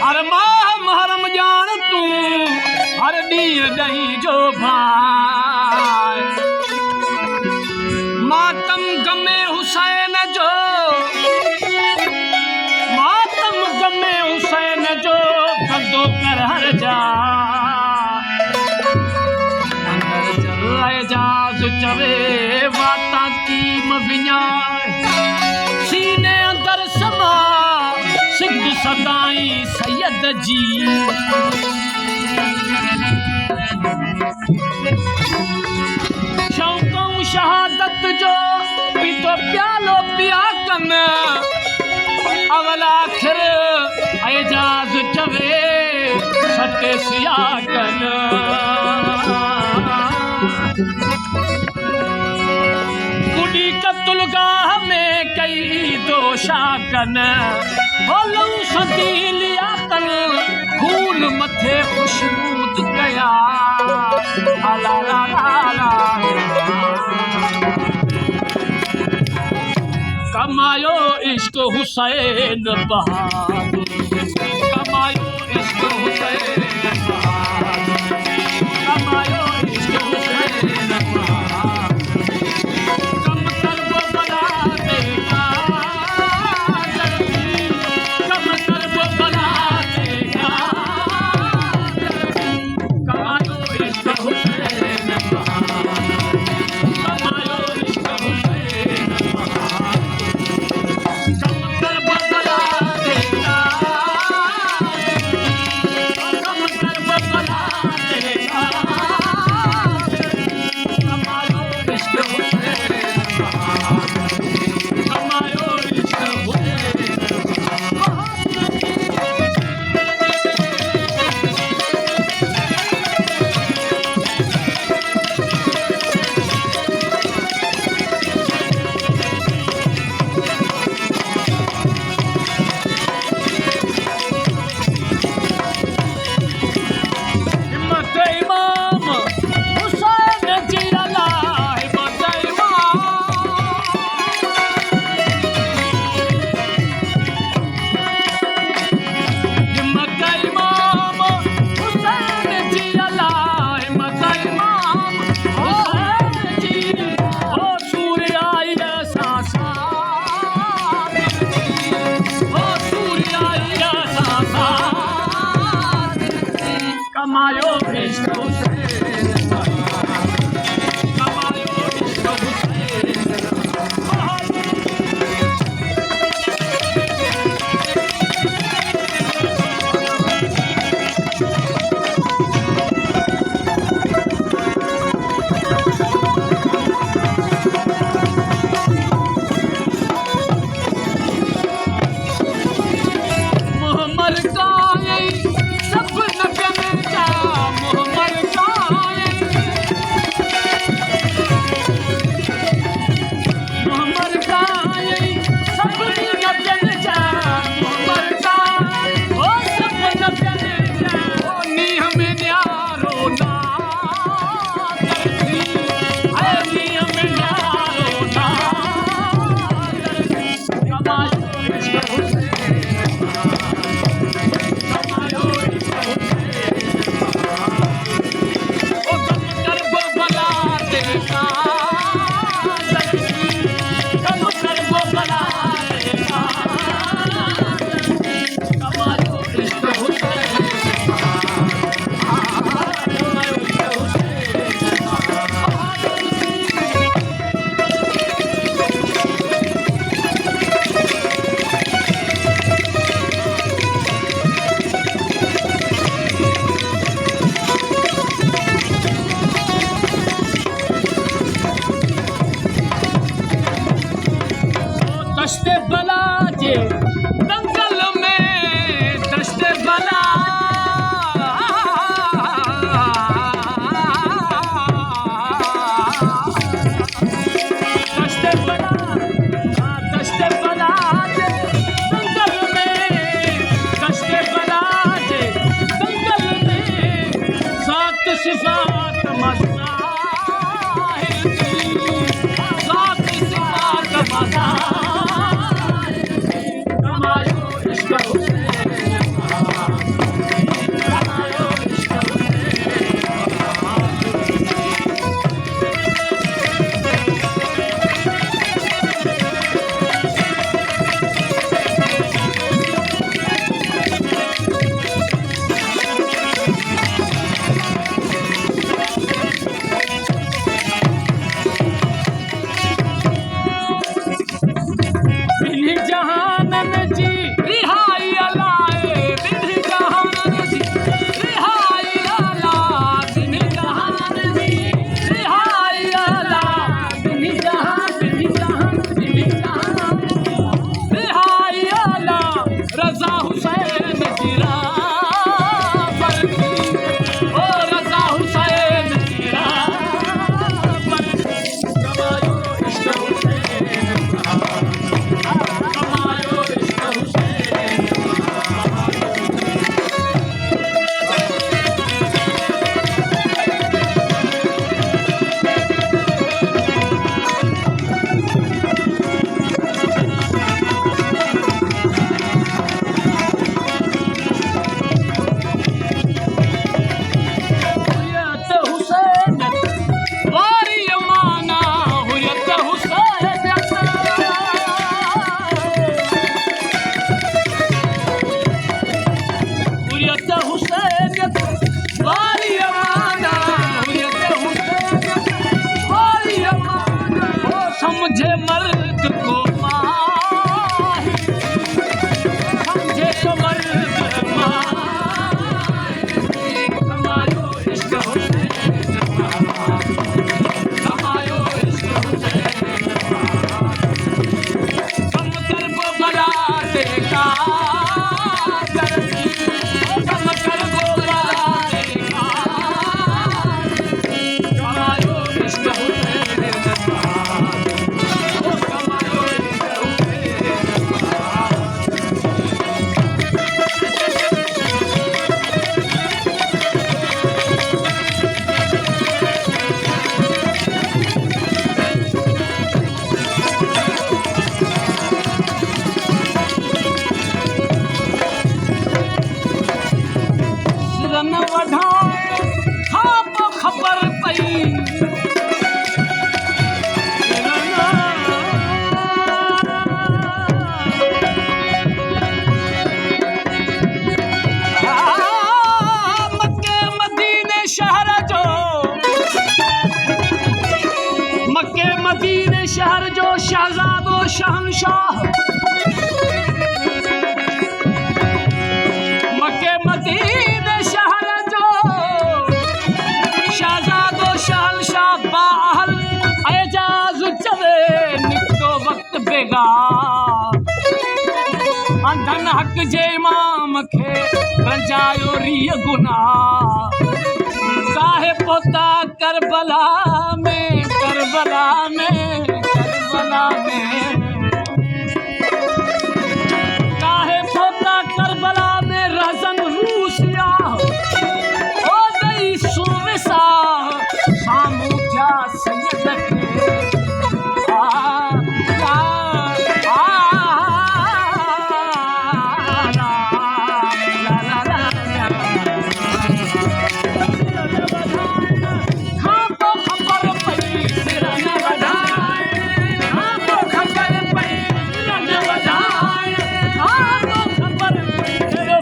हर माह महरम जान तू हर ॾींहुं ॾही जो भाई मातम गमे हुसैन जो मातम गमे हुसैन जो कदो कर हर जा अंदर चलाए जाज चवे वाता कीम विञाए सीने अंदर समा सिंध सदाई सैयद जी शौक़ों शहादत जो पीतो प्यालो पिया कन अवल आखिर एजाज चवे सटे सिया कन कुड़ी कतुलगाह में कई दोषा कन बोलूं सदी लिया कन खून मथे खुशबूद गया आला ला ला ला कमायो इश्क हुसैन बहादुर कमायो इश्क हुसैन बहादुर कमायो इश्क हुसैन बहादुर कम कर वो बला देगा कम कर वो बला देगा कमायो इश्क हुसैन बहादुर कमायो इश्क हुसैन कमायो इश्क हुसैन कमायो इश्क हुसैन मोहम्मद का सब दंगल में दश्ते बला दश्ते बला दंगल में दश्ते बला दंगल में सात सिफात मज़ा सात सिफात मज़ा कमायो इश्क हुसैन शहनशाह मके मदीने शहर जो शहजादो शहनशाह बाहल एजाज चवे निकतो वक्त बेगार अंधन हक जे इमाम खे रंजायो रिय गुनाह काहे पोता करबला में करबला में करबला में काहे पोता करबला में रजन रूसिया ओ दई सुमिसा सामू क्या सैयद के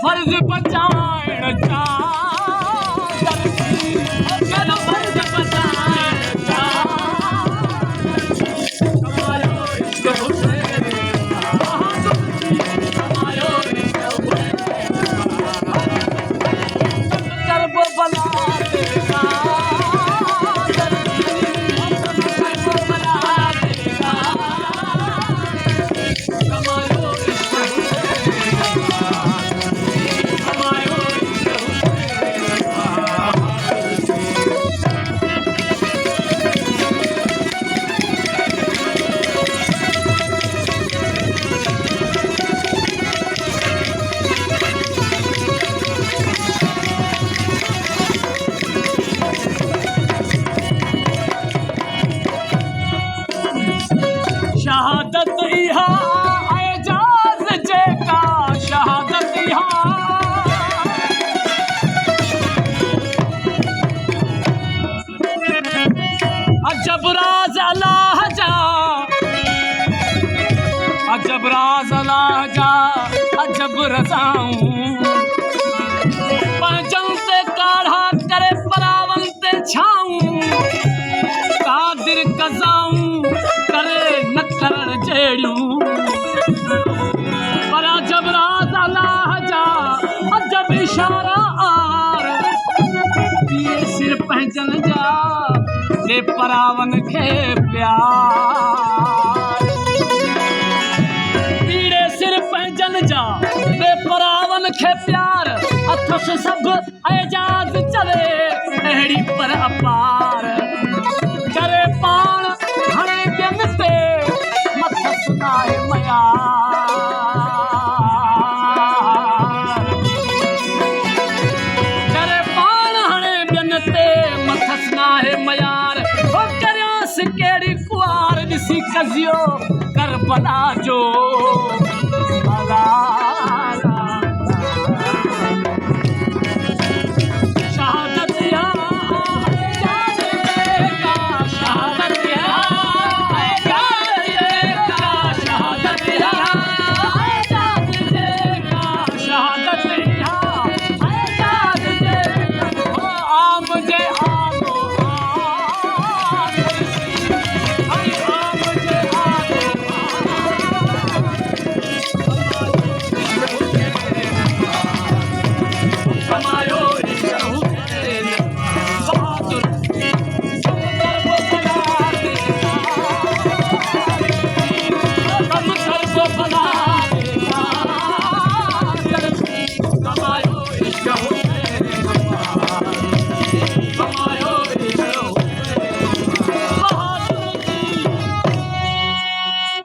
फर्ज बचाएण जा मेरा फर्ज बचाएण जा कमायो इश्क हुसैन कमायो इश्क हुसैन करब बला देगा करब बला देगा कमायो इश्क शहादत इहा एजाज जेका शहादत इहा अजब राज अल्लाह जा अजब राज अल्लाह जा अजब रज़ाऊं पंजन ते काढ़ा करे परावन ते छाऊं कादिर कज़ाऊं करे न करण जहिड़ियूं पर अजब राज अल्लाह जा अजब इशारा आर ये सिर पंहिंजन जा दे परावन खे प्यार पीड़े सिर पंहिंजन जा दे परावन खे प्यार अथस सभु एजाज चले अहिड़ी पर अपार करे पाण हणे ॿियनि ते मथस नाहे मयार करे पाण हणे ॿियनि ते मथस नाहे मयार हो करियांसि कहिड़ी कुआर ॾिसी कज़ियो करबला जो अला